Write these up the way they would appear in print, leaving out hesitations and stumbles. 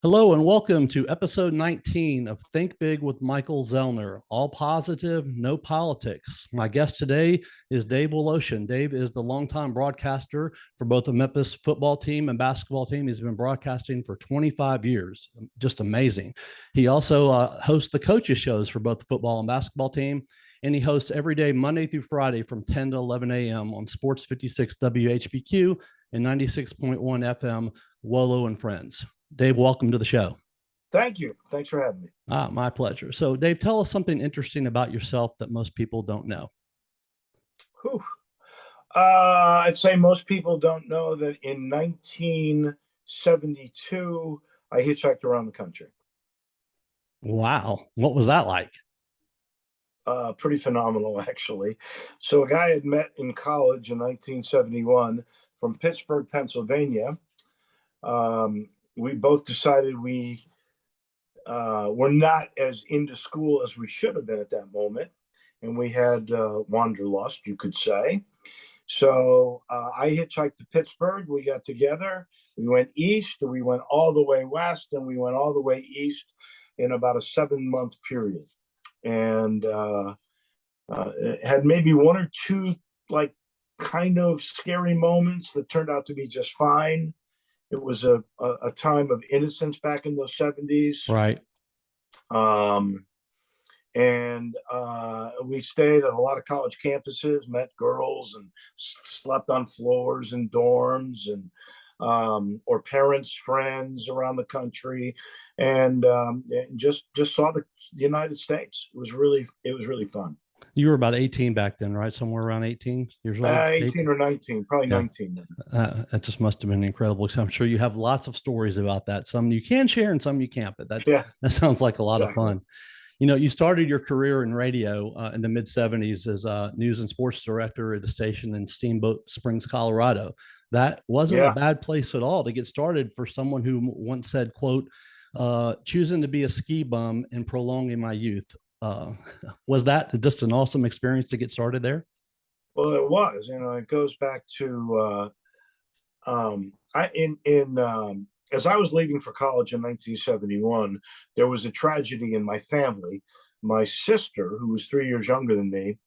Hello and welcome to episode 19 of Think Big with Michael Zellner. All positive, no politics. My guest today is Dave Woloshin. Dave is the longtime broadcaster for both the Memphis football team and basketball team. He's been broadcasting for 25 years. Just amazing. He also hosts the coaches shows for both the football and basketball team. And he hosts every day, Monday through Friday from 10 to 11 a.m. on Sports 56 WHBQ and 96.1 FM, Wolo and Friends. Dave, welcome to the show. Thank you. Thanks for having me. My pleasure. So, Dave, tell us something interesting about yourself that most people don't know. I'd say most people don't know that in 1972, I hitchhiked around the country. Wow. What was that like? Pretty phenomenal, actually. So a guy I had met in college in 1971 from Pittsburgh, Pennsylvania. We both decided we were not as into school as we should have been at that moment. And we had wanderlust, you could say. So I hitchhiked to Pittsburgh. We got together. We went east, and we went all the way west, and we went all the way east in about a 7-month period. And it had maybe one or two, like, kind of scary moments that turned out to be just fine. It was a time of innocence back in those 70s. Right. And we stayed at a lot of college campuses, met girls, and slept on floors in dorms, and or parents' friends around the country, and just saw the United States. It was really fun. You were about 18 back then, right? Somewhere around 18 years old? 18 or 19, probably yeah. 19. That just must have been incredible. So I'm sure you have lots of stories about that. Some you can share and some you can't, but that sounds like a lot of fun. You know, you started your career in radio in the mid-70s as a news and sports director at a station in Steamboat Springs, Colorado. That wasn't a bad place at all to get started for someone who once said, quote, choosing to be a ski bum and prolonging my youth. Was that just an awesome experience to get started there? Well, it was. It goes back to as I was leaving for college in 1971, there was a tragedy in my family. My sister, who was 3 years younger than me,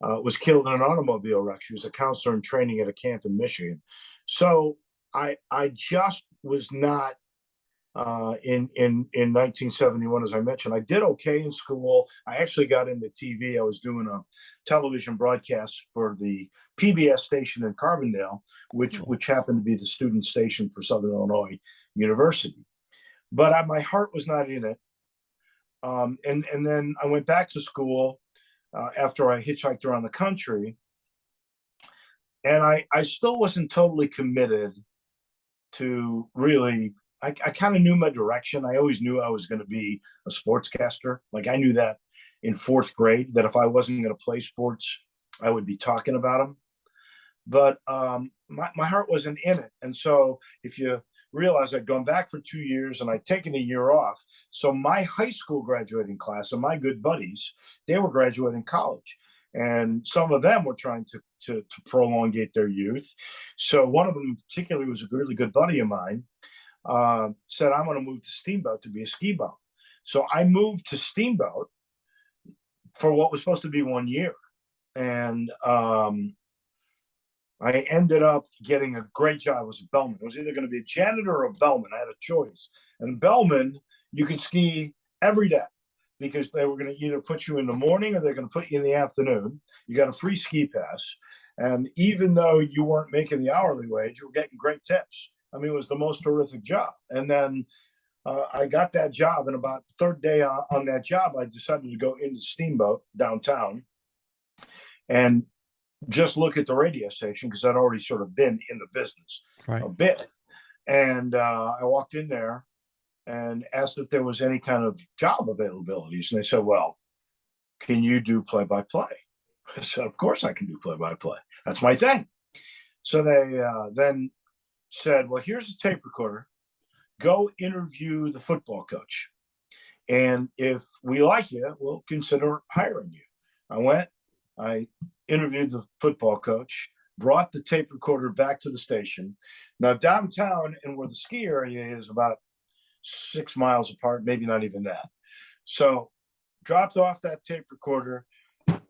was killed in an automobile wreck. She was a counselor in training at a camp in Michigan. So I just was not in 1971, as I mentioned. I did okay in school. I actually got into TV. I was doing a television broadcast for the PBS station in Carbondale, which happened to be the student station for Southern Illinois University. But my heart was not in it. And then I went back to school after I hitchhiked around the country. And I still wasn't totally committed to really. I kind of knew my direction. I always knew I was going to be a sportscaster. Like, I knew that in 4th grade, that if I wasn't going to play sports, I would be talking about them. But my heart wasn't in it. And so if you realize, I'd gone back for 2 years and I'd taken a year off. So my high school graduating class and my good buddies, they were graduating college. And some of them were trying to prolongate their youth. So one of them in particular was a really good buddy of mine. Said, I'm going to move to Steamboat to be a ski bum. So I moved to Steamboat for what was supposed to be 1 year. And I ended up getting a great job. It was a bellman. It was either going to be a janitor or a bellman. I had a choice. And bellman, you could ski every day because they were going to either put you in the morning or they're going to put you in the afternoon. You got a free ski pass. And even though you weren't making the hourly wage, you were getting great tips. I mean, it was the most terrific job. And then I got that job. And about the 3rd day on that job, I decided to go into Steamboat downtown and just look at the radio station because I'd already sort of been in the business a bit. And I walked in there and asked if there was any kind of job availabilities. And they said, well, can you do play-by-play? I said, of course I can do play-by-play. That's my thing. So they then said, well, here's a tape recorder. Go interview the football coach. And if we like you, we'll consider hiring you. I went, I interviewed the football coach, brought the tape recorder back to the station. Now, downtown and where the ski area is, about 6 miles apart, maybe not even that. So dropped off that tape recorder,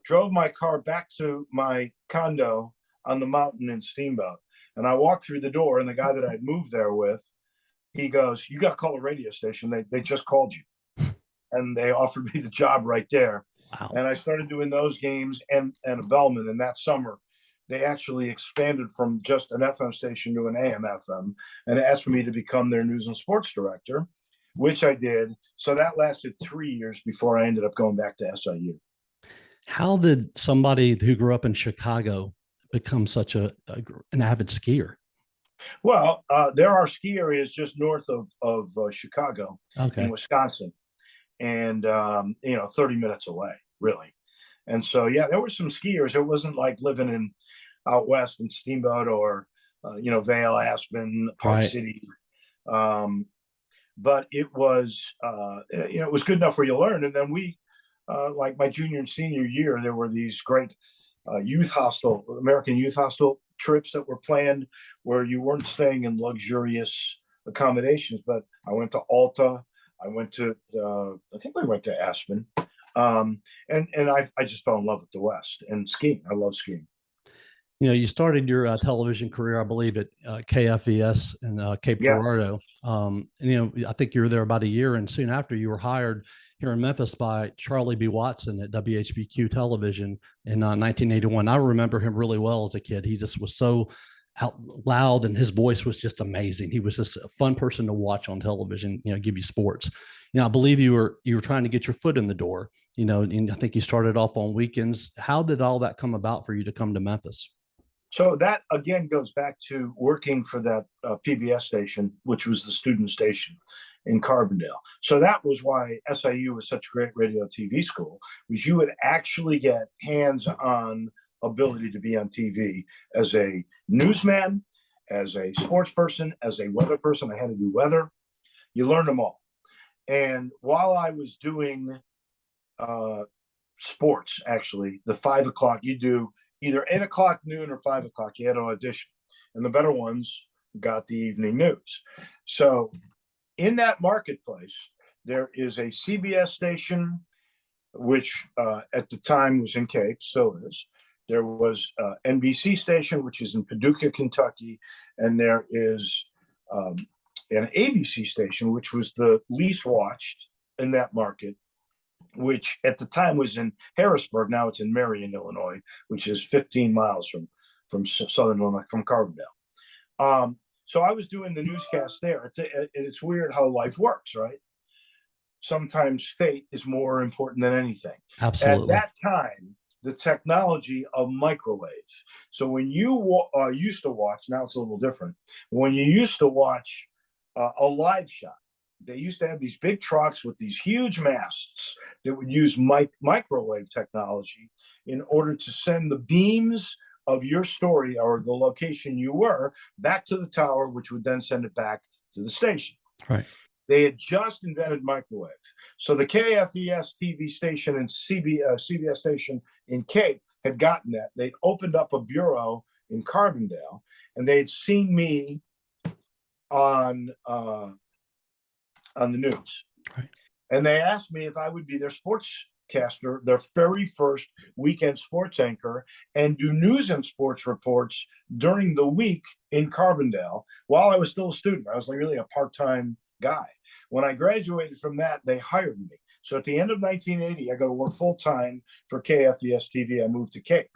drove my car back to my condo on the mountain in Steamboat. And I walked through the door, and the guy that I'd moved there with, he goes, "You got to call a radio station. They just called you." And they offered me the job right there. Wow. And I started doing those games and a Bellman. And that summer, they actually expanded from just an FM station to an AM FM and asked me to become their news and sports director, which I did. So that lasted 3 years before I ended up going back to SIU. How did somebody who grew up in Chicago become such an avid skier? Well, there are ski areas just north of Chicago in Wisconsin, and 30 minutes away, really. And so, yeah, there were some skiers. It wasn't like living in out west in Steamboat or Vale, Aspen, Park City. But it was it was good enough where you learn. And then we like my junior and senior year, there were these great American youth hostel trips that were planned where you weren't staying in luxurious accommodations. But I went to Alta. I went to I think we went to Aspen. And I just fell in love with the West and skiing. I love skiing. You started your television career, I believe, at KFVS in Cape Girardeau. I think you were there about a year, and soon after you were hired here in Memphis by Charlie B. Watson at WHBQ Television in 1981. I remember him really well as a kid. He just was so out loud, and his voice was just amazing. He was just a fun person to watch on television, give you sports. I believe you were trying to get your foot in the door, and I think you started off on weekends. How did all that come about for you to come to Memphis? So that, again, goes back to working for that PBS station, which was the student station in Carbondale. So that was why SIU was such a great radio TV school, was you would actually get hands-on ability to be on TV as a newsman, as a sports person, as a weather person. I had to do weather. You learned them all. And while I was doing sports, actually, the 5 o'clock, you do either 8 o'clock, noon, or 5 o'clock. You had an audition, and the better ones got the evening news. So in that marketplace, there is a CBS station, which at the time was in Cape, still is. There was NBC station, which is in Paducah, Kentucky, and there is an ABC station, which was the least watched in that market, which at the time was in Harrisburg. Now it's in Marion, Illinois, which is 15 miles from southern Illinois, from Carbondale. So I was doing the newscast there. It's weird how life works, right? Sometimes fate is more important than anything. Absolutely. At that time, the technology of microwaves. So when you used to watch, now it's a little different. When you used to watch a live shot, they used to have these big trucks with these huge masts that would use microwave technology in order to send the beams of your story or the location you were back to the tower, which would then send it back to the station. Right. They had just invented microwave. So the KFES TV station and CBS station in Cape had gotten that. They'd opened up a bureau in Carbondale, and they'd seen me on the news. Right. And they asked me if I would be their sportscaster, their very first weekend sports anchor, and do news and sports reports during the week in Carbondale while I was still a student. I was like really a part-time guy. When I graduated from that, they hired me. So at the end of 1980, I got to work full-time for KFES TV. I moved to Cape.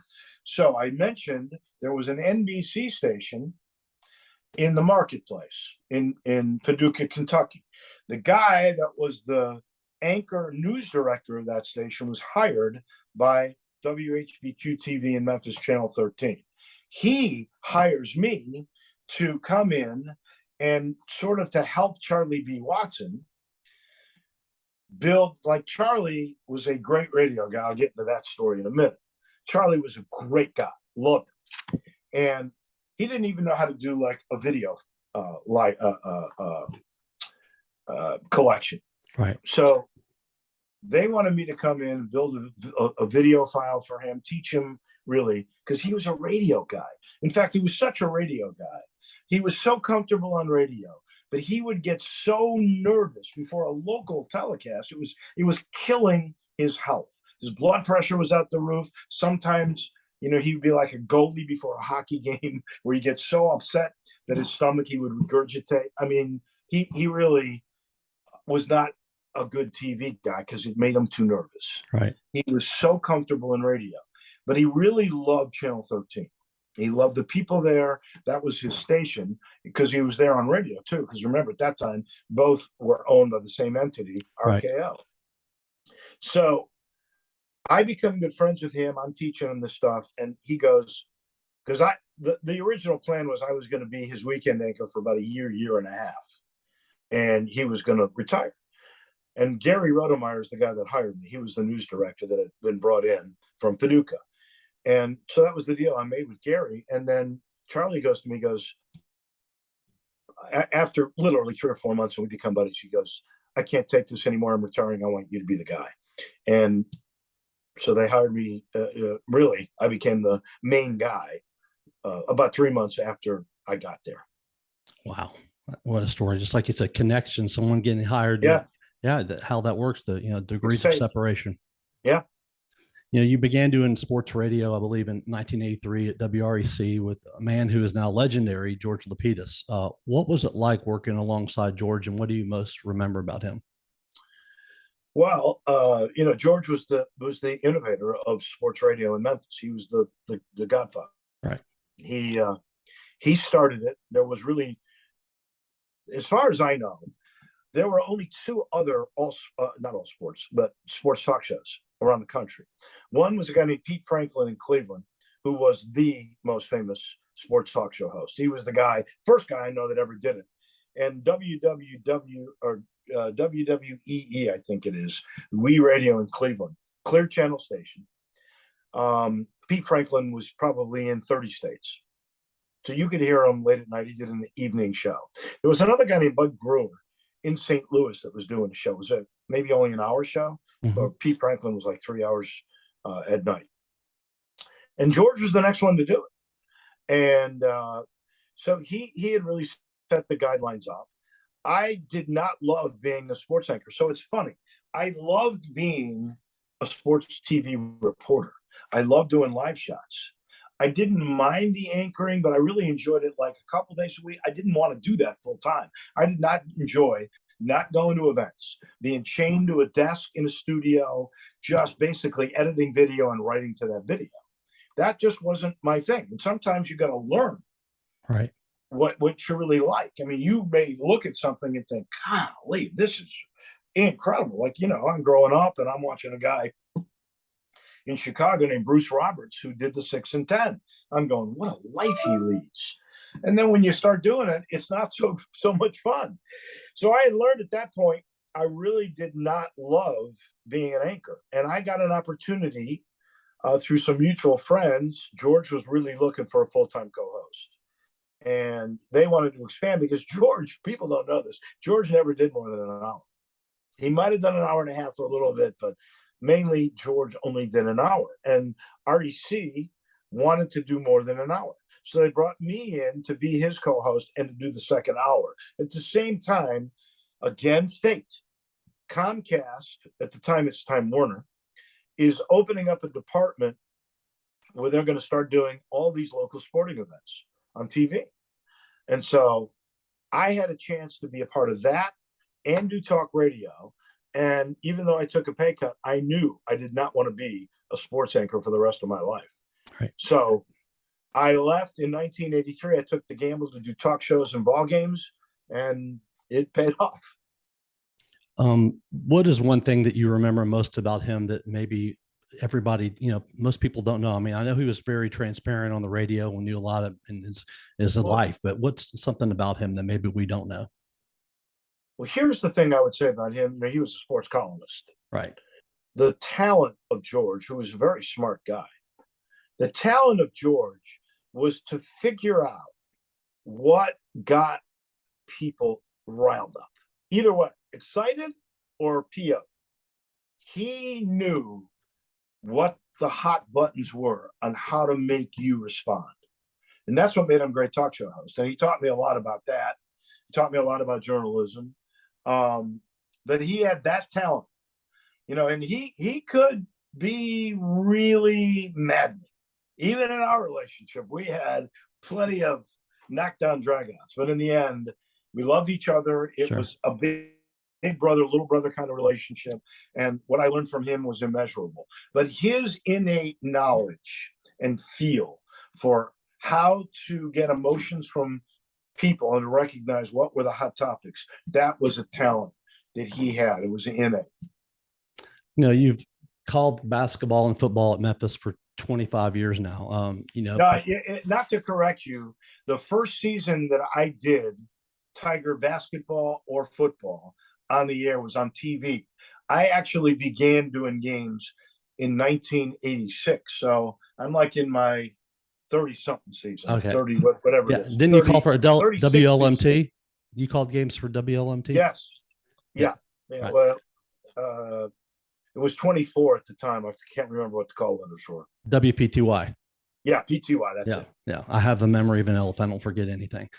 So I mentioned there was an NBC station in the marketplace in Paducah, Kentucky. The guy that was the anchor news director of that station was hired by WHBQ TV in Memphis, Channel 13. He hires me to come in and sort of to help Charlie B. Watson build. Like, Charlie was a great radio guy. I'll get into that story in a minute. Charlie was a great guy, loved him. And he didn't even know how to do like a video collection. Right. So they wanted me to come in and build a video file for him, teach him really, because he was a radio guy. In fact, he was such a radio guy. He was so comfortable on radio but he would get so nervous before a local telecast. It was killing his health. His blood pressure was out the roof. Sometimes, he'd be like a goalie before a hockey game where he gets so upset that his stomach, he would regurgitate. I mean, he really was not a good TV guy because it made him too nervous. Right. He was so comfortable in radio, but he really loved Channel 13. He loved the people there. That was his station because he was there on radio too. Because remember, at that time, both were owned by the same entity, RKO. Right. So I become good friends with him. I'm teaching him this stuff, and he goes, because the original plan was I was going to be his weekend anchor for about a year and a half, and he was going to retire. And Gary Rodemeyer is the guy that hired me. He was the news director that had been brought in from Paducah. And so that was the deal I made with Gary. And then Charlie goes to me, goes, after literally 3 or 4 months and we become buddies, he goes, I can't take this anymore. I'm retiring. I want you to be the guy. And so they hired me. Really, I became the main guy about 3 months after I got there. Wow. What a story. Just like you said, connection, someone getting hired. Yeah. Yeah. How that works, the degrees of separation. Yeah. You began doing sports radio, I believe, in 1983 at WREC with a man who is now legendary, George Lapidus. What was it like working alongside George, and what do you most remember about him? Well, George was the innovator of sports radio in Memphis. He was the godfather. Right. He started it. There was really, as far as I know, there were only 2 other not all sports, but sports talk shows around the country. One was a guy named Pete Franklin in Cleveland, who was the most famous sports talk show host. He was the first guy I know that ever did it. And WWEE, I think it is, We Radio in Cleveland, Clear Channel station. Pete Franklin was probably in 30 states. So you could hear him late at night. He did an evening show. There was another guy named Bud Brewer in St. Louis that was doing the show. It was maybe only an hour show, but Pete Franklin was like 3 hours at night. And George was the next one to do it. And so he had really set the guidelines up. I did not love being a sports anchor. So it's funny. I loved being a sports TV reporter. I loved doing live shots. I didn't mind the anchoring, but I really enjoyed it like a couple days a week. I didn't want to do that full time. I did not enjoy not going to events, being chained to a desk in a studio, just basically editing video and writing to that video. That just wasn't my thing. And sometimes you got to learn right what you really like. I mean, you may look at something and think, golly, this is incredible. Like, I'm growing up and I'm watching a guy in Chicago named Bruce Roberts, who did the 6 and 10. I'm going, what a life he leads. And then when you start doing it, it's not so much fun. So I had learned at that point, I really did not love being an anchor. And I got an opportunity through some mutual friends. George was really looking for a full-time co-host. And they wanted to expand because George, people don't know this, George never did more than an hour. He might have done an hour and a half for a little bit, but mainly George only did an hour. And REC wanted to do more than an hour. So they brought me in to be his co-host and to do the second hour. At the same time, again, fate. Comcast, at the time it's Time Warner, is opening up a department where they're going to start doing all these local sporting events on TV. And so I had a chance to be a part of that and do talk radio. And even though I took a pay cut, I knew I did not want to be a sports anchor for the rest of my life. Right. So I left in 1983. I took the gamble to do talk shows and ball games, and it paid off. What is one thing that you remember most about him that maybe everybody, most people don't know? I mean, I know he was very transparent on the radio and knew a lot of in his life, but what's something about him that maybe we don't know? Well, here's the thing I would say about him. He was a sports columnist. Right. The talent of George, who was a very smart guy, the talent of George was to figure out what got people riled up. Either way, excited or PO. He knew what the hot buttons were on how to make you respond. And that's what made him a great talk show host. And he taught me a lot about that. taught me a lot about journalism. But he had that talent, and he could be really maddening. Even in our relationship, we had plenty of knockdown dragouts, but in the end, we loved each other. It was a big brother, little brother kind of relationship. And what I learned from him was immeasurable. But his innate knowledge and feel for how to get emotions from people and to recognize what were the hot topics, that was a talent that he had. It was innate. You've called basketball and football at Memphis for 25 years now. Not to correct you, the first season that I did Tiger basketball or football on the air was on TV. I actually began doing games in 1986. So I'm like in my 30-something season. Okay. 30, whatever it is. Didn't 30, you call for WLMT? season. You called games for WLMT? Yes. Yeah. Right. Well, it was 24 at the time. I can't remember what the call letters were. WPTY. Yeah, PTY. That's it. Yeah. I have the memory of an elephant. I don't forget anything.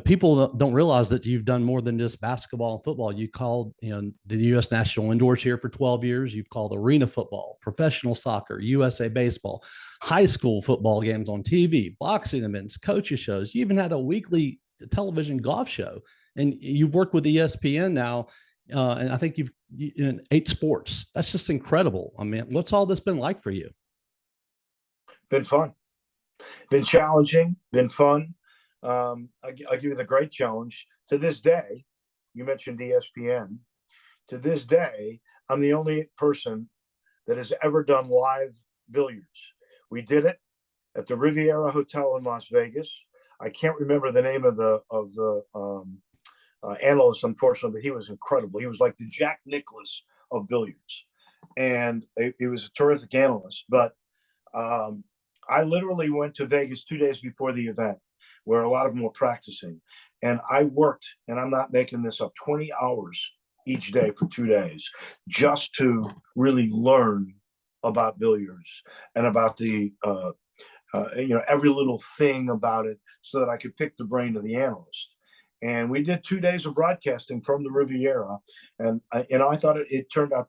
People don't realize that you've done more than just basketball and football. You called, the U.S. National Indoors here for 12 years. You've called arena football, professional soccer, USA baseball, high school football games on TV, boxing events, coaches shows. You even had a weekly television golf show, and you've worked with ESPN now. And I think you've in 8 sports. That's just incredible. I mean, what's all this been like for you? Been fun, been challenging, been fun. I'll give you the great challenge. To this day, you mentioned ESPN. To this day, I'm the only person that has ever done live billiards. We did it at the Riviera Hotel in Las Vegas. I can't remember the name of the analyst, unfortunately, but he was incredible. He was like the Jack Nicklaus of billiards, and he was a terrific analyst. But I literally went to Vegas 2 days before the event, where a lot of them were practicing, and I worked, and I'm not making this up, 20 hours each day for 2 days just to really learn about billiards and about the every little thing about it, so that I could pick the brain of the analyst. And we did 2 days of broadcasting from the Riviera, and I thought it turned out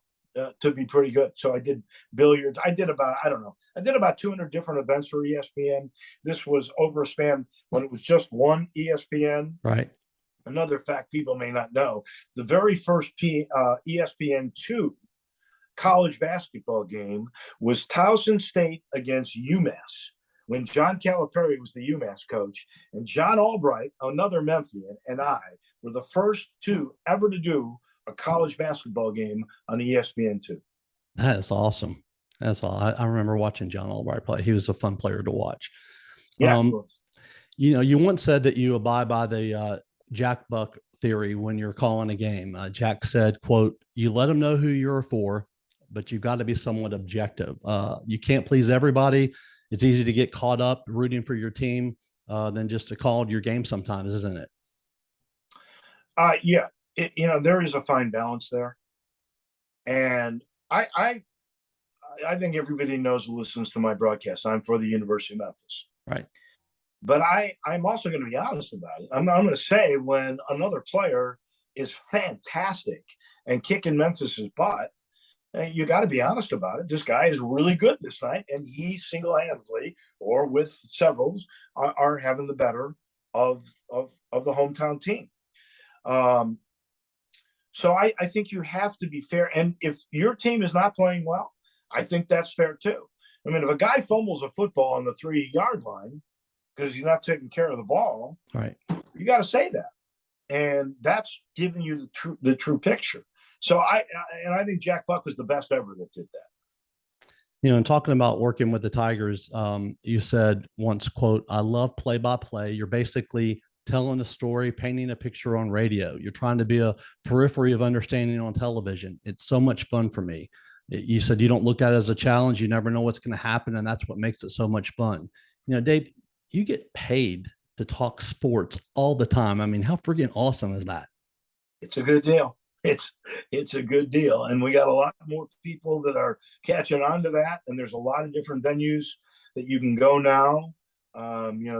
to be pretty good. So I did billiards. I did about 200 different events for ESPN. This was over a span when it was just one ESPN. Right. Another fact people may not know: the very first ESPN2 college basketball game was Towson State against UMass, when John Calipari was the UMass coach, and John Albright, another Memphian, and I were the first 2 ever to do a college basketball game on ESPN2. That is awesome. That's all. I remember watching John Albright play. He was a fun player to watch. Yeah. You once said that you abide by the Jack Buck theory when you're calling a game. Jack said, quote, "You let them know who you're for, but you've got to be somewhat objective. You can't please everybody. It's easy to get caught up rooting for your team than just to call your game sometimes, isn't it?" Yeah. There is a fine balance there. And I think everybody knows who listens to my broadcast. I'm for the University of Memphis. Right. But I'm also going to be honest about it. I'm going to say, when another player is fantastic and kicking Memphis's butt, you got to be honest about it. This guy is really good this night, and he single-handedly, or with several, are having the better of the hometown team. So I think you have to be fair. And if your team is not playing well, I think that's fair too. I mean, if a guy fumbles a football on the 3-yard line because he's not taking care of the ball, right, you got to say that. And that's giving you the true picture. So I think Jack Buck was the best ever that did that. And talking about working with the Tigers, you said once, quote, "I love play-by-play. You're basically telling a story, painting a picture on radio. You're trying to be a periphery of understanding on television. It's so much fun for me." You said you don't look at it as a challenge. You never know what's going to happen, and that's what makes it so much fun. Dave, you get paid to talk sports all the time. I mean, how freaking awesome is that? It's a good deal. It's a good deal. And we got a lot more people that are catching on to that. And there's a lot of different venues that you can go now.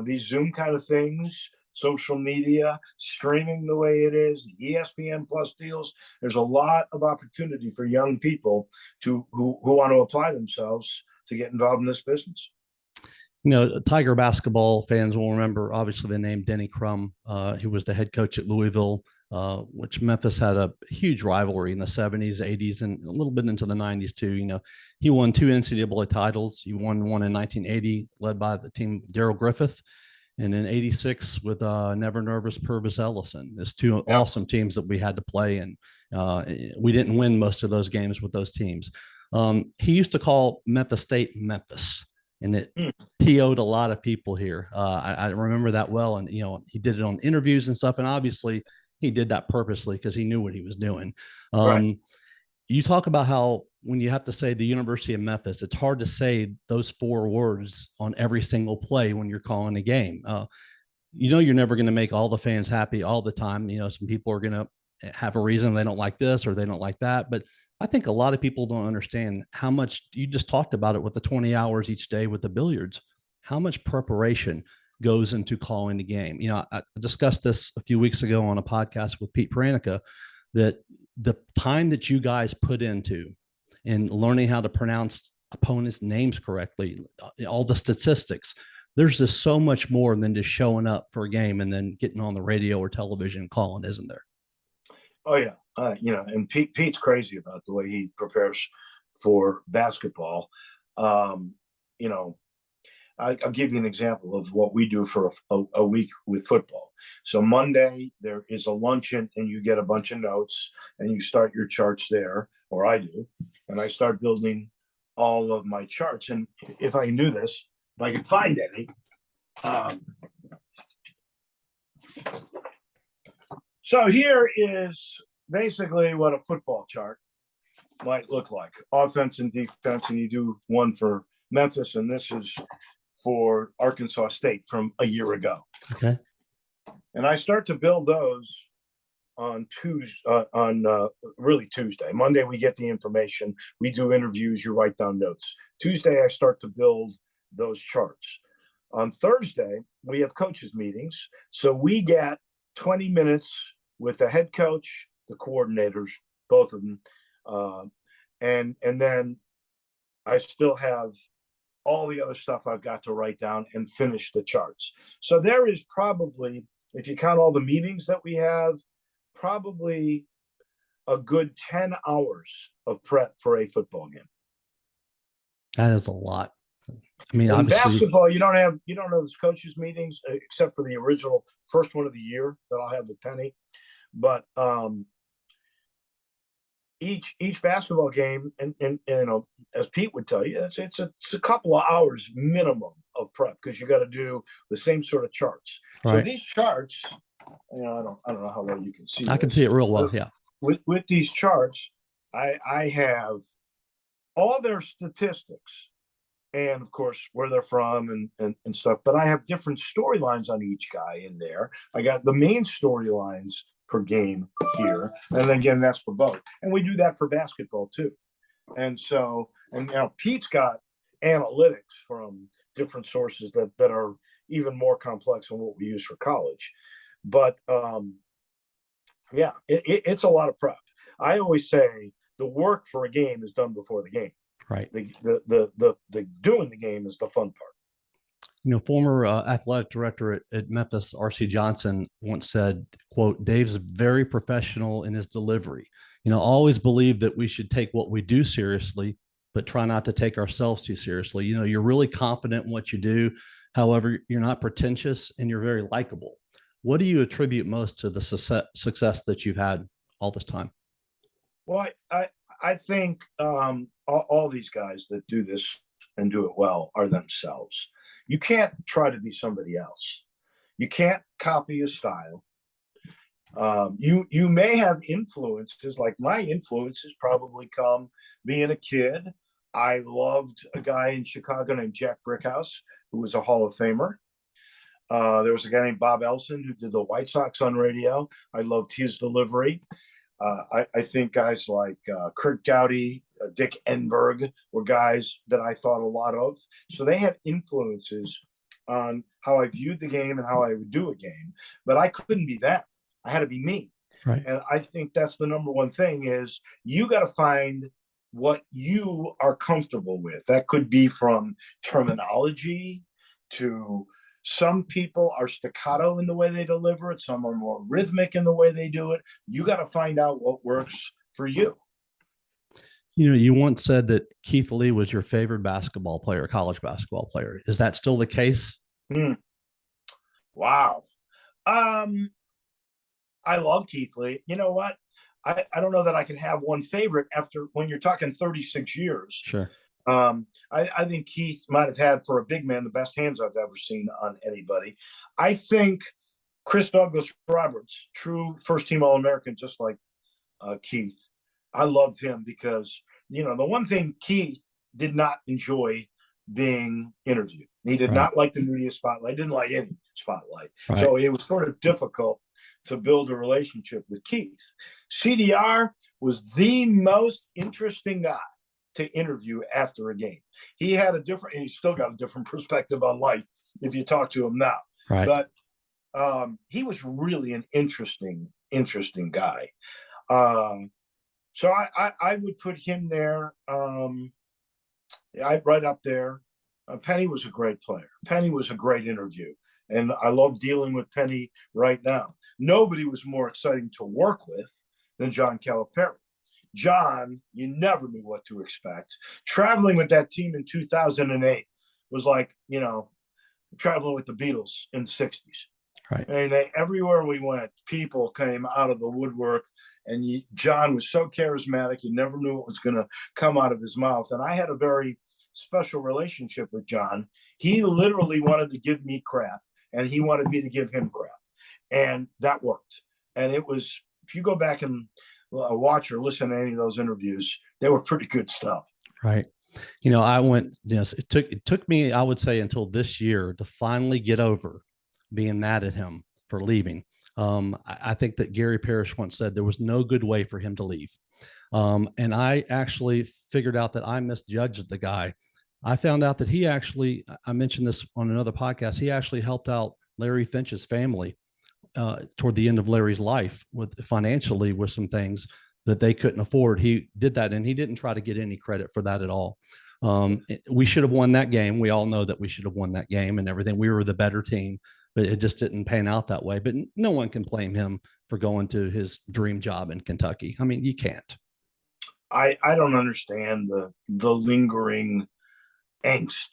These Zoom kind of things social media, streaming the way it is, the ESPN Plus deals. There's a lot of opportunity for young people who want to apply themselves to get involved in this business. Tiger basketball fans will remember, obviously, the name Denny Crum. He was the head coach at Louisville, which Memphis had a huge rivalry in the 70s, 80s, and a little bit into the 90s, too. He won 2 NCAA titles. He won one in 1980, led by the team Darrell Griffith, and in 86 with Never Nervous Purvis Ellison. There's 2 awesome teams that we had to play, and we didn't win most of those games with those teams. He used to call Memphis State Memphis, and it PO'd a lot of people here. I remember that well. And, he did it on interviews and stuff. And obviously he did that purposely because he knew what he was doing. Right. You talk about how when you have to say the University of Memphis, it's hard to say those 4 words on every single play when you're calling a game. You're never going to make all the fans happy all the time. Some people are going to have a reason they don't like this or they don't like that. But I think a lot of people don't understand how much, you just talked about it with the 20 hours each day with the billiards, how much preparation goes into calling the game. I discussed this a few weeks ago on a podcast with Pete Pranica, that the time that you guys put into and learning how to pronounce opponents' names correctly, all the statistics, there's just so much more than just showing up for a game and then getting on the radio or television and calling, isn't there? Oh yeah. And Pete's crazy about the way he prepares for basketball. I'll give you an example of what we do for a week with football. So Monday, there is a luncheon and you get a bunch of notes and you start your charts there, or I do, and I start building all of my charts. And if I can do this, if I can find any, so here is basically what a football chart might look like. Offense and defense, and you do one for Memphis, and this is for Arkansas State from a year ago. Okay. And I start to build those on Tuesday. Really Tuesday. Monday we get the information. We do interviews. You write down notes. Tuesday I start to build those charts. On Thursday we have coaches meetings, so we get 20 minutes with the head coach, the coordinators, both of them, and then I still have all the other stuff I've got to write down and finish the charts. So there is probably, if you count all the meetings that we have, probably a good 10 hours of prep for a football game. That is a lot. I mean, in obviously, basketball, you don't have those coaches meetings except for the original first one of the year that I'll have with Penny. But each basketball game, and as Pete would tell you, it's a couple of hours minimum of prep because you got to do the same sort of charts. Right. So these charts, I don't know how well you can see. I can see it real well. Yeah. With these charts, I have all their statistics and of course where they're from and stuff. But I have different storylines on each guy in there. I got the main storylines per game here, and again that's for both, and we do that for basketball too. And so, Pete's got analytics from different sources that are even more complex than what we use for college. But it's a lot of prep. I always say the work for a game is done before the game. Right. The doing the game is the fun part. Former athletic director at Memphis, R.C. Johnson, once said, quote, "Dave's very professional in his delivery. Always believe that we should take what we do seriously, but try not to take ourselves too seriously. You're really confident in what you do. However, you're not pretentious and you're very likable." What do you attribute most to the success that you've had all this time? Well, I think all these guys that do this and do it well are themselves. You can't try to be somebody else. You can't copy a style. You may have influences, like my influences probably come being a kid. I loved a guy in Chicago named Jack Brickhouse, who was a Hall of Famer. There was a guy named Bob Elson who did the White Sox on radio. I loved his delivery. I think guys like Kurt Gowdy, Dick Enberg were guys that I thought a lot of. So they had influences on how I viewed the game and how I would do a game. But I couldn't be that. I had to be me. Right. And I think that's the number one thing is you got to find what you are comfortable with. That could be from terminology to some people are staccato in the way they deliver it. Some are more rhythmic in the way they do it. You got to find out what works for you. You know, you once said that Keith Lee was your favorite basketball player, college basketball player. Is that still the case? Wow. I love Keith Lee. You know what? I don't know that I can have one favorite after when you're talking 36 years. Sure. I think Keith might have had, for a big man, the best hands I've ever seen on anybody. I think Chris Douglas Roberts, true first-team All-American, just like Keith. I loved him because, you know, the one thing Keith did not enjoy being interviewed. He did not like the media spotlight, didn't like any spotlight. Right. So it was sort of difficult to build a relationship with Keith. CDR was the most interesting guy to interview after a game. He had a different, and he's still got a different perspective on life if you talk to him now. Right. But he was really an interesting guy. So I would put him there. Right up there. Penny was a great player. Penny was a great interview. And I love dealing with Penny right now. Nobody was more exciting to work with than John Calipari. John, you never knew what to expect. Traveling with that team in 2008 was like, you know, traveling with the Beatles in the 60s. Right. And everywhere we went, people came out of the woodwork. And John was so charismatic, you never knew what was going to come out of his mouth. And I had a very special relationship with John. He literally wanted to give me crap, and he wanted me to give him crap. And that worked. And it was, if you go back and watch or listen to any of those interviews, they were pretty good stuff. Right. You know, it took me, I would say, until this year to finally get over being mad at him for leaving. I think that Gary Parrish once said there was no good way for him to leave. And I actually figured out that I misjudged the guy. I found out that he actually, I mentioned this on another podcast, he actually helped out Larry Finch's family toward the end of Larry's life financially with some things that they couldn't afford. He did that, and he didn't try to get any credit for that at all. We should have won that game. We all know that we should have won that game and everything. We were the better team, but it just didn't pan out that way. But no one can blame him for going to his dream job in Kentucky. I mean, you can't. I don't understand the lingering angst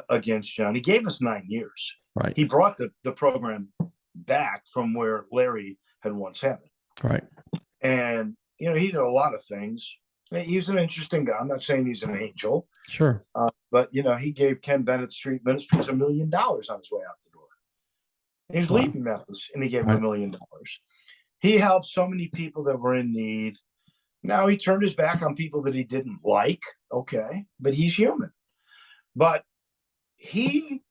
against John. He gave us 9 years. Right. He brought the program back from where Larry had once had it. Right. And, you know, he did a lot of things. He's an interesting guy. I'm not saying he's an angel. Sure. But, you know, he gave Ken Bennett Street Ministries $1 million on his way out the door. And he's leaving Memphis, and he gave him $1 million. He helped so many people that were in need. Now he turned his back on people that he didn't like. Okay. But he's human. But he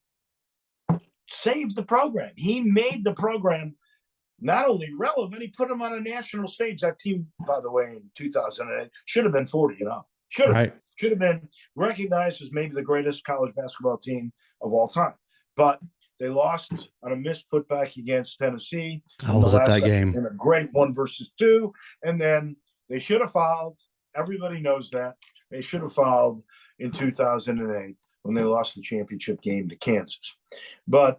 saved the program. He made the program not only relevant, he put them on a national stage. That team, by the way, in 2008 should have been 40 and up. Should have been recognized as maybe the greatest college basketball team of all time. But they lost on a missed putback against Tennessee. I was at that game. In a great 1-2. And then they should have fouled. Everybody knows that. They should have fouled in 2008 when they lost the championship game to Kansas. But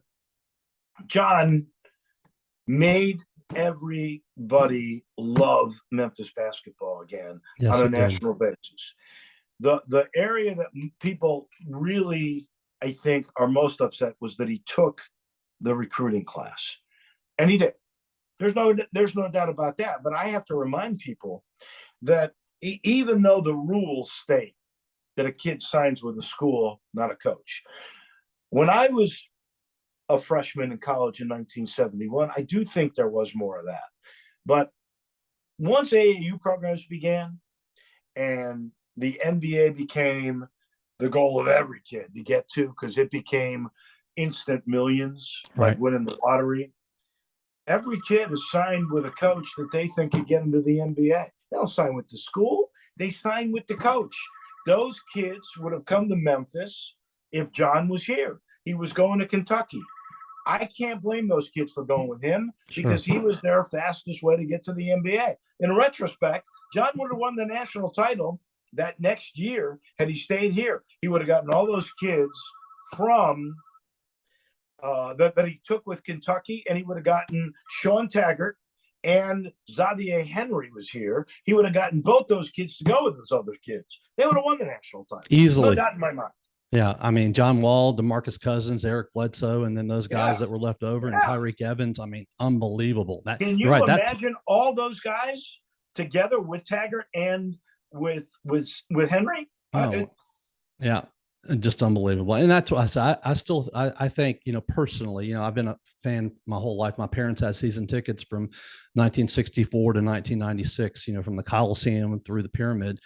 John made everybody love Memphis basketball again on a national basis. The area that people really, I think, are most upset was that he took the recruiting class. And he did. There's no doubt about that. But I have to remind people that even though the rules state that a kid signs with a school, not a coach. When I was a freshman in college in 1971, I do think there was more of that. But once AAU programs began and the NBA became the goal of every kid to get to, because it became instant millions, like winning the lottery, every kid is signed with a coach that they think could get into the NBA. They don't sign with the school. They sign with the coach. Those kids would have come to Memphis if John was here. he was going to Kentucky. I can't blame those kids for going with him because he was their fastest way to get to the NBA. In retrospect, John would have won the national title that next year had he stayed here. He would have gotten all those kids from that he took with Kentucky, and he would have gotten Sean Taggart and Xavier Henry was here. He would have gotten both those kids to go with those other kids. They would have won the national title. Easily. No doubt in my mind. Yeah, I mean, John Wall, DeMarcus Cousins, Eric Bledsoe, and then those guys that were left over, and Tyreek Evans. I mean, unbelievable. Can you imagine all those guys together with Taggart and with Henry? Oh, yeah, just unbelievable. And that's what I said. I think, personally, I've been a fan my whole life. My parents had season tickets from 1964 to 1996, from the Coliseum through the Pyramid.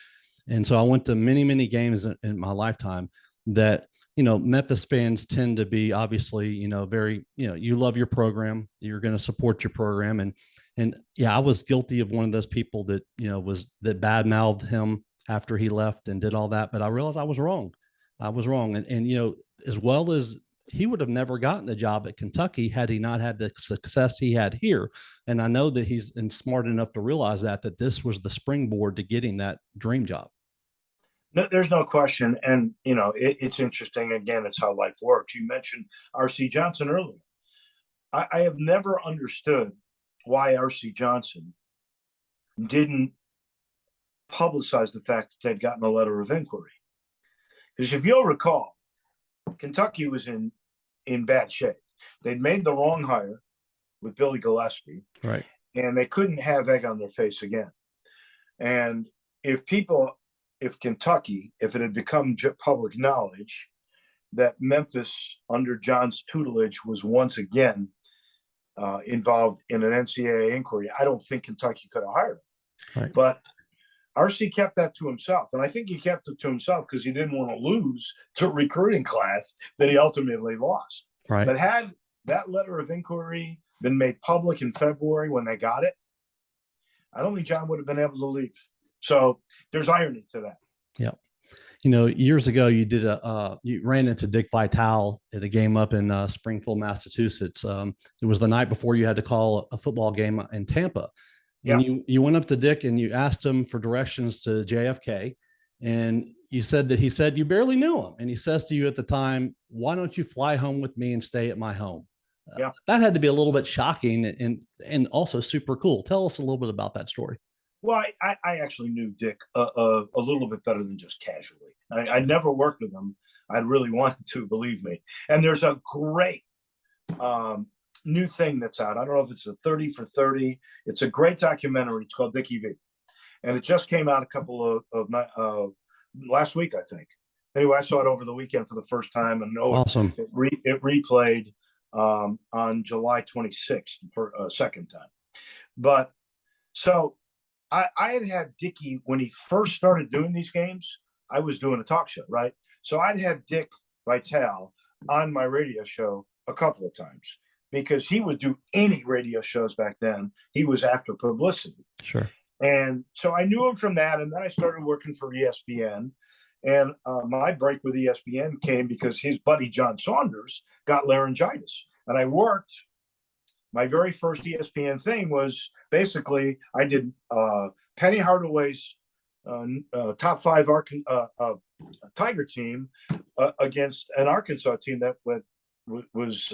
And so I went to many, many games in my lifetime that, Memphis fans tend to be obviously, very, you love your program, you're going to support your program. And yeah, I was guilty of one of those people that, that badmouthed him after he left and did all that. But I realized I was wrong. And as well as he would have never gotten the job at Kentucky had he not had the success he had here. And I know that he's smart enough to realize that this was the springboard to getting that dream job. No, there's no question. And, it's interesting. Again, it's how life works. You mentioned R.C. Johnson earlier. I have never understood why R.C. Johnson didn't publicize the fact that they'd gotten a letter of inquiry. Because if you'll recall, Kentucky was in bad shape. They'd made the wrong hire with Billy Gillispie. Right. And they couldn't have egg on their face again. And if Kentucky, if it had become public knowledge that Memphis, under John's tutelage, was once again involved in an NCAA inquiry, I don't think Kentucky could have hired him. Right. But RC kept that to himself. And I think he kept it to himself because he didn't want to lose to a recruiting class that he ultimately lost. Right. But had that letter of inquiry been made public in February when they got it, I don't think John would have been able to leave. So there's irony to that. Yeah. Years ago, you ran into Dick Vitale at a game up in Springfield, Massachusetts. It was the night before you had to call a football game in Tampa. And you went up to Dick and you asked him for directions to JFK. And he said you barely knew him. And he says to you at the time, why don't you fly home with me and stay at my home? That had to be a little bit shocking and also super cool. Tell us a little bit about that story. Well, I actually knew Dick a little bit better than just casually. I never worked with him. I really wanted to, believe me. And there's a great new thing that's out. I don't know if it's a 30 for 30. It's a great documentary. It's called Dickie V. And it just came out a couple of last week, I think. Anyway, I saw it over the weekend for the first time. And awesome. It replayed on July 26th for a second time. But so I had Dickie when he first started doing these games. I was doing a talk show, right? So I'd had Dick Vitale on my radio show a couple of times because he would do any radio shows back then. He was after publicity. Sure. And so I knew him from that. And then I started working for ESPN. And my break with ESPN came because his buddy John Saunders got laryngitis. And I worked. My very first ESPN thing was basically I did Penny Hardaway's top 5 Tiger team against an Arkansas team that was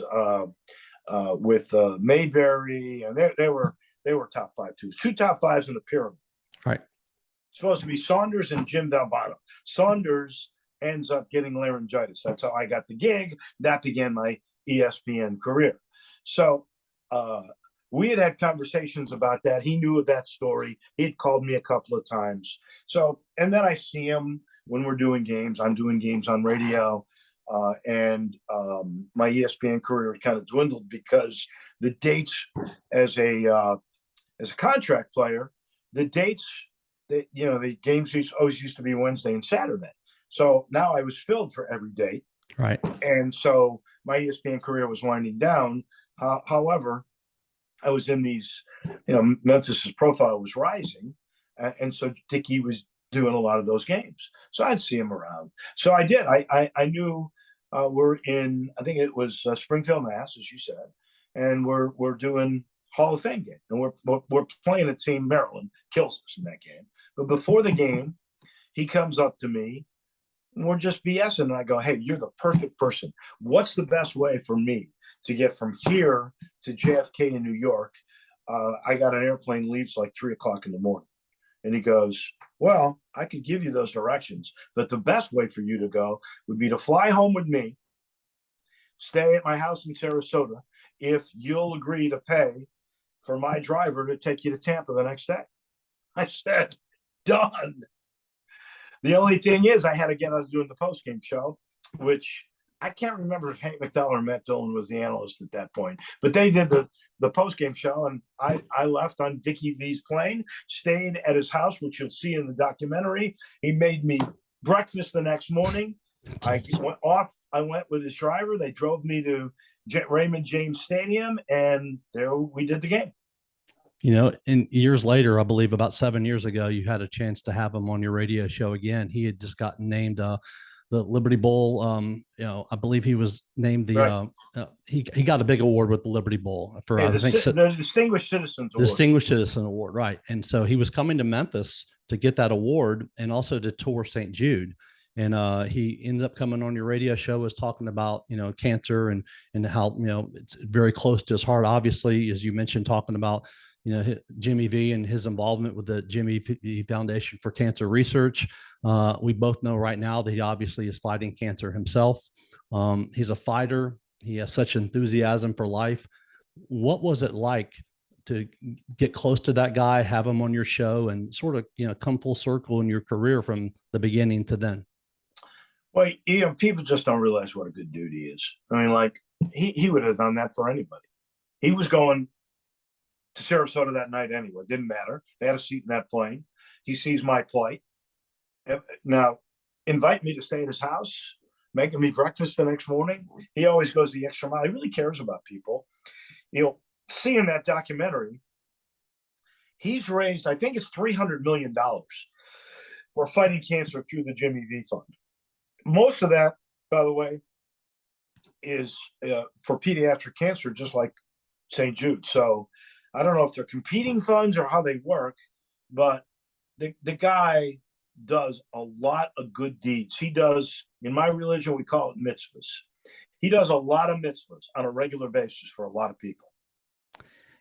with Mayberry, and they were top 5 too. 2 top 5s in the pyramid. Right. Supposed to be Saunders and Jim Valbano. Saunders ends up getting laryngitis. That's how I got the gig. That began my ESPN career. So we had conversations about that. He knew of that story. He'd called me a couple of times. So, and then I see him when we're doing games. I'm doing games on radio. And my ESPN career kind of dwindled because the dates as a contract player, the games always used to be Wednesday and Saturday. So now I was filled for every date. Right. And so my ESPN career was winding down. However, I was in these, Memphis's profile was rising. And so Dickie was doing a lot of those games. So I'd see him around. So I did. I knew we're in, I think it was Springfield, Mass, as you said, and we're doing Hall of Fame game, and we're playing a team. Maryland kills us in that game, but before the game, he comes up to me, and we're just BSing, and I go, "Hey, you're the perfect person. What's the best way for me to get from here to JFK in New York? I got an airplane leaves like 3 o'clock in the morning." And he goes, "Well, I could give you those directions, but the best way for you to go would be to fly home with me, stay at my house in Sarasota, if you'll agree to pay for my driver to take you to Tampa the next day." I said, "Done." The only thing is, I had to get out of doing the post-game show, which I can't remember if Hank McDowell or Matt Dillon was the analyst at that point, but they did the post-game show, and I left on Dickie V's plane, stayed at his house, which you'll see in the documentary. He made me breakfast the next morning. I went with his driver. They drove me to Raymond James Stadium, and there we did the game. And years later, I believe about 7 years ago, you had a chance to have him on your radio show again. He had just gotten named the Liberty Bowl. I believe he was named the he got a big award with the Liberty Bowl for the Distinguished Citizens Award. Distinguished Citizen Award, right? And so he was coming to Memphis to get that award and also to tour St. Jude. And he ended up coming on your radio show, was talking about cancer and how it's very close to his heart. Obviously, as you mentioned, talking about Jimmy V and his involvement with the Jimmy V Foundation for Cancer Research. We both know right now that he obviously is fighting cancer himself. He's a fighter. He has such enthusiasm for life. What was it like to get close to that guy, have him on your show, and sort of come full circle in your career from the beginning to then? Well, people just don't realize what a good dude he is. I mean, like he would have done that for anybody. He was going to Sarasota that night anyway. It didn't matter. They had a seat in that plane. He sees my plight. Now, invite me to stay at his house, making me breakfast the next morning. He always goes the extra mile. He really cares about people. You'll see in that documentary, he's raised, I think it's $300 million for fighting cancer through the Jimmy V Fund. Most of that, by the way, is for pediatric cancer, just like St. Jude. So I don't know if they're competing funds or how they work, but the guy does a lot of good deeds. He does, in my religion, we call it mitzvahs. He does a lot of mitzvahs on a regular basis for a lot of people.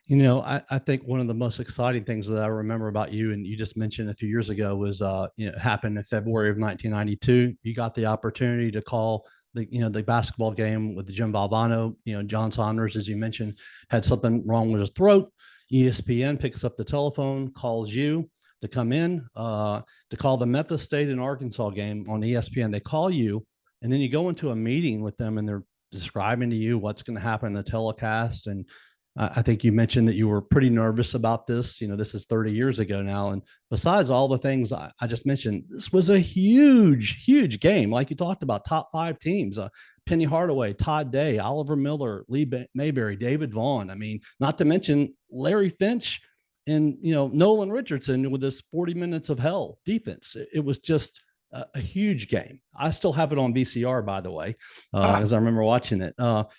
I think one of the most exciting things that I remember about you, and you just mentioned a few years ago, was it happened in February of 1992. You got the opportunity to call the basketball game with Jim Valvano. John Saunders, as you mentioned, had something wrong with his throat. ESPN picks up the telephone, calls you to come in to call the Memphis State and Arkansas game on ESPN. They call you, and then you go into a meeting with them, and they're describing to you what's going to happen in the telecast. And I think you mentioned that you were pretty nervous about this. This is 30 years ago now. And besides all the things I just mentioned, this was a huge, huge game. Like you talked about, top 5 teams, Penny Hardaway, Todd Day, Oliver Miller, Lee Mayberry, David Vaughn. I mean, not to mention Larry Finch and, Nolan Richardson with this 40 minutes of hell defense. It was just a huge game. I still have it on VCR, by the way, as I remember watching it.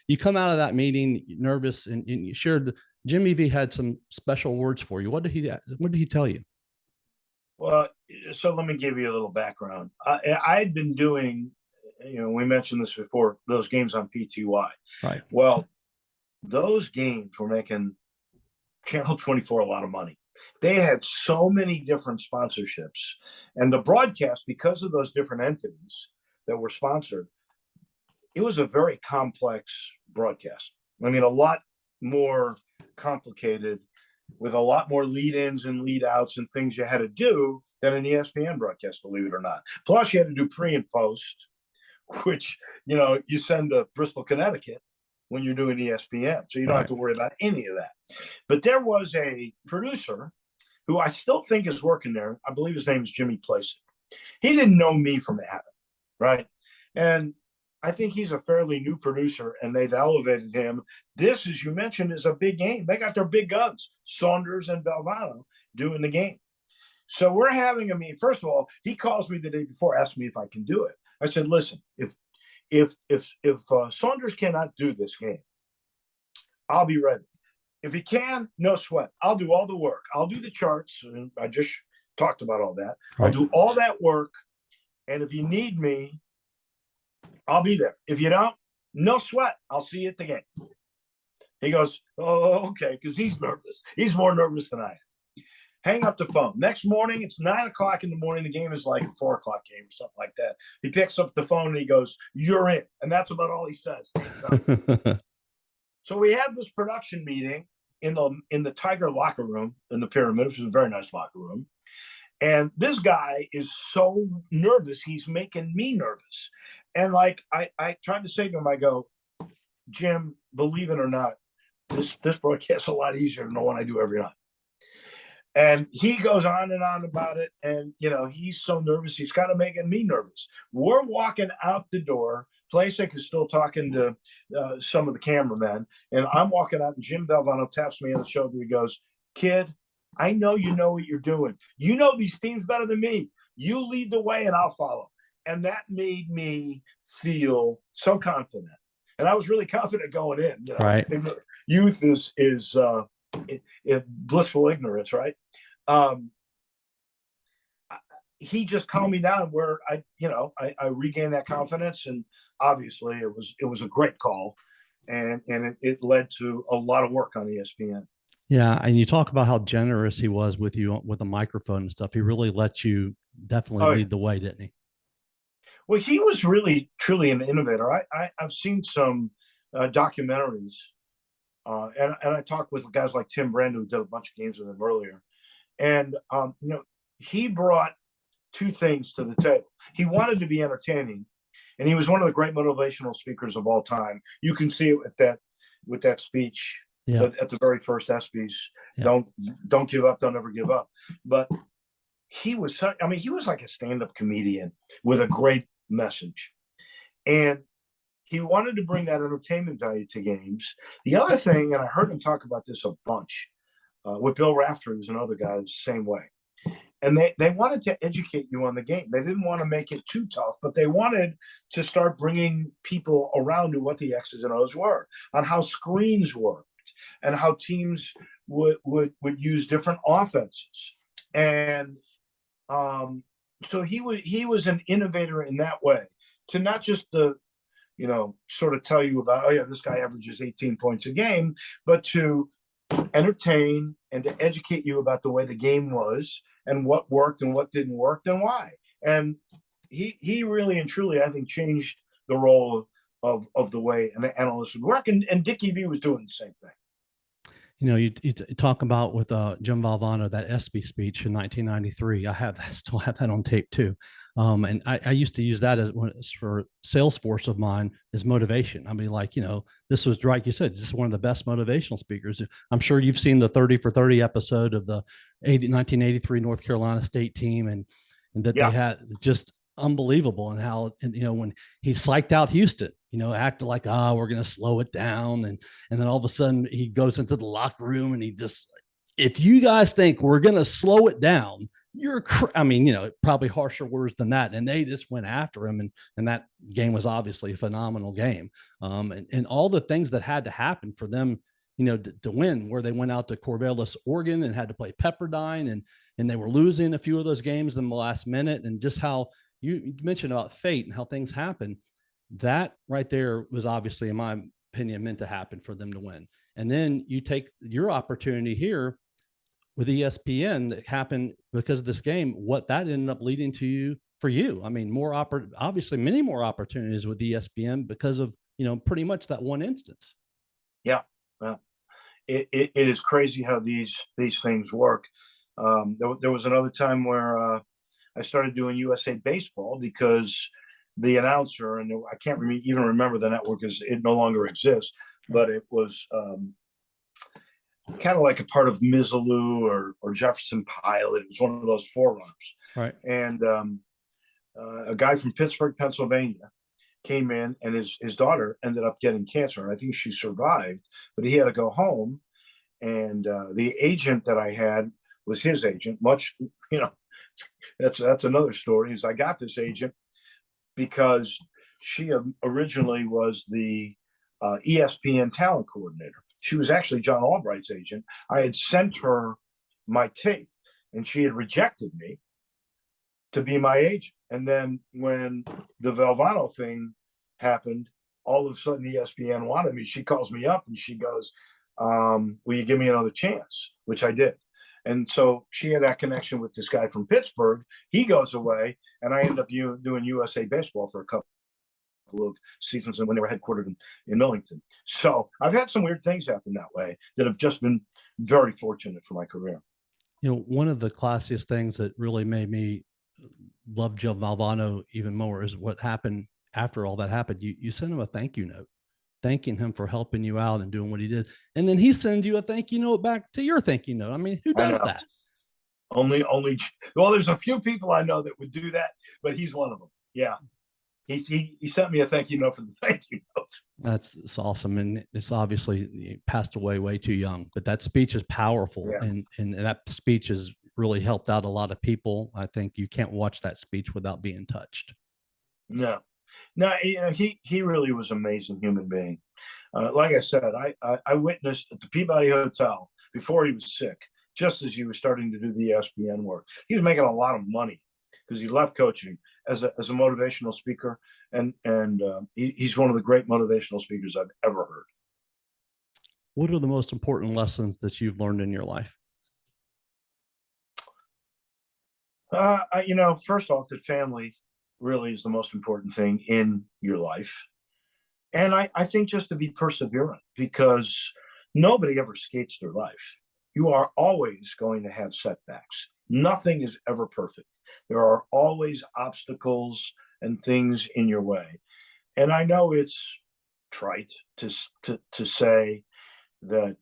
You come out of that meeting nervous, and you shared Jimmy V had some special words for you. What did he tell you? Well, so let me give you a little background. I had been doing, we mentioned this before, those games on PTY. Right. Well, those games were making Channel 24 a lot of money. They had so many different sponsorships, and the broadcast, because of those different entities that were sponsored, it was a very complex broadcast. I mean, a lot more complicated, with a lot more lead-ins and lead-outs and things you had to do than an ESPN broadcast, believe it or not. Plus, you had to do pre and post, which, you send to Bristol, Connecticut when you're doing ESPN. So you don't have to worry about any of that. But there was a producer who I still think is working there. I believe his name is Jimmy Placid. He didn't know me from Adam, right? And I think he's a fairly new producer, and they've elevated him. This, as you mentioned, is a big game. They got their big guns, Saunders and Valvano, doing the game. So we're having a meeting. First of all, he calls me the day before, asks me if I can do it. I said, listen, if Saunders cannot do this game, I'll be ready. If he can, no sweat. I'll do all the work. I'll do the charts. And I just talked about all that. I'll do all that work. And if you need me, I'll be there. If you don't, no sweat. I'll see you at the game. He goes, oh, okay, because he's nervous. He's more nervous than I am. Hang up the phone. Next morning, it's 9 o'clock in the morning. The game is like a 4 o'clock game or something like that. He picks up the phone and he goes, you're in. And that's about all he says. So we have this production meeting in the Tiger locker room in the Pyramid, which is a very nice locker room. And this guy is so nervous, he's making me nervous. And like I tried to say to him, I go, Jim, believe it or not, this broadcast is a lot easier than the one I do every night. And he goes on and on about it. And, he's so nervous. He's kind of making me nervous. We're walking out the door. Plasek is still talking to some of the cameramen. And I'm walking out and Jim Valvano taps me on the shoulder. He goes, kid, I know you know what you're doing. You know these teams better than me. You lead the way and I'll follow. And that made me feel so confident. And I was really confident going in. Right. Youth is blissful ignorance, right? He just calmed me down where I regained that confidence, and obviously it was a great call, and it led to a lot of work on ESPN. Yeah, and you talk about how generous he was with you with a microphone and stuff. He really let you definitely lead the way, didn't he? Well, he was really truly an innovator. I've seen some documentaries. And I talked with guys like Tim Brand, who did a bunch of games with him earlier. And, he brought two things to the table. He wanted to be entertaining, and he was one of the great motivational speakers of all time. You can see it with that speech at the very first ESPYs. Yeah. Don't give up, don't ever give up. But he was like a stand-up comedian with a great message. And he wanted to bring that entertainment value to games. The other thing, and I heard him talk about this a bunch, with Bill Rafter, who's another guy the same way. And they wanted to educate you on the game. They didn't want to make it too tough, but they wanted to start bringing people around to what the X's and O's were, on how screens worked, and how teams would use different offenses. And so he was an innovator in that way, to not just sort of tell you about, oh yeah, this guy averages 18 points a game, but to entertain and to educate you about the way the game was and what worked and what didn't work and why. And he really and truly, I think, changed the role of the way an analyst would work. And Dickie V was doing the same thing. You talk about with Jim Valvano, that ESPY speech in 1993. Still have that on tape too. And I used to use that as for Salesforce of mine as motivation. I mean, this was, like you said, just one of the best motivational speakers. I'm sure you've seen the 30 for 30 episode of the 1983 North Carolina State team, and that they had just unbelievable, and how, when he psyched out Houston, acted like, we're going to slow it down. And then all of a sudden he goes into the locker room and he just, if you guys think we're going to slow it down, probably harsher words than that. And they just went after him. And that game was obviously a phenomenal game. And all the things that had to happen for them, to win, where they went out to Corvallis, Oregon, and had to play Pepperdine, and they were losing a few of those games in the last minute, and just how you mentioned about fate and how things happen. That right there was obviously, in my opinion, meant to happen for them to win. And then you take your opportunity here with ESPN that happened because of this game, what that ended up leading to for you. I mean, obviously many more opportunities with ESPN because of, pretty much that one instance. Yeah. Well, it is crazy how these things work. There was another time where I started doing USA Baseball because the announcer, and I can't even remember the network because it no longer exists, but it was kind of like a part of Mizzaloo or Jefferson Pilot. It was one of those forerunners. Right. And a guy from Pittsburgh, Pennsylvania came in, and his daughter ended up getting cancer. I think she survived, but he had to go home. And the agent that I had was his agent. That's another story, is I got this agent because She originally was the ESPN talent coordinator. She was actually John Albright's agent. I had sent her my tape, and she had rejected me to be my agent. And then when the Valvano thing happened, all of a sudden ESPN wanted me. She calls me up and she goes, will you give me another chance? Which I did. And so she had that connection with this guy from Pittsburgh. He goes away, and I end up doing USA Baseball for a couple of seasons when they were headquartered in Millington. So I've had some weird things happen that way that have just been very fortunate for my career. You know, one of the classiest things that really made me love Joe Valvano even more is what happened after all that happened. You sent him a thank you note, thanking him for helping you out and doing what he did. And then he sends you a thank you note back to your thank you note. I mean, who does that? Well, there's a few people I know that would do that, but he's one of them. Yeah. He sent me a thank you note for the thank you note. That's awesome. And it's obviously he passed away way too young, but that speech is powerful. Yeah. And that speech has really helped out a lot of people. I think you can't watch that speech without being touched. No, you know, he really was an amazing human being. Like I said, I witnessed at the Peabody Hotel before he was sick, just as he was starting to do the ESPN work. He was making a lot of money because he left coaching as a motivational speaker, and he's one of the great motivational speakers I've ever heard. What are the most important lessons that you've learned in your life? You know, first off, that family really is the most important thing in your life. And I think just to be perseverant, because nobody ever skates through life. You are always going to have setbacks. Nothing is ever perfect. There are always obstacles and things in your way. And I know it's trite to say that,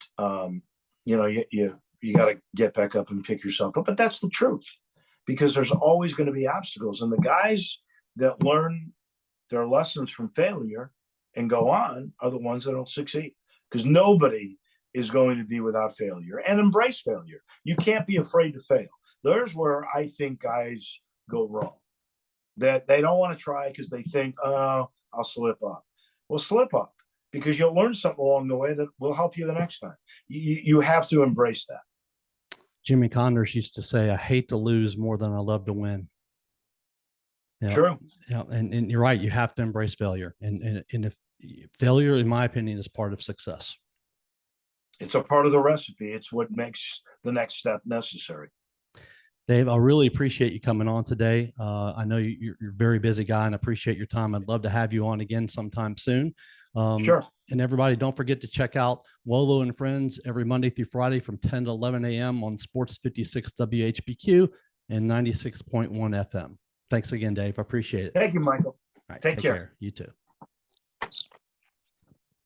you know, you got to get back up and pick yourself up, but that's the truth, because there's always going to be obstacles. And the guys that learn their lessons from failure and go on are the ones that will succeed, because nobody is going to be without failure, and embrace failure. You can't be afraid to fail. There's where I think guys go wrong, that they don't want to try because they think, oh, I'll slip up. Well, slip up, because you'll learn something along the way that will help you the next time. You have to embrace that. Jimmy Connors used to say, I hate to lose more than I love to win. Yeah. True. Yeah. And you're right. You have to embrace failure. And if failure, in my opinion, is part of success. It's a part of the recipe. It's what makes the next step necessary. Dave, I really appreciate you coming on today. I know you're a very busy guy, and I appreciate your time. I'd love to have you on again sometime soon. Sure. And everybody, don't forget to check out Wolo and Friends every Monday through Friday from 10 to 11 a.m. on Sports 56 WHBQ and 96.1 FM. Thanks again, Dave. I appreciate it. Thank you, Michael. All right, take care. You too.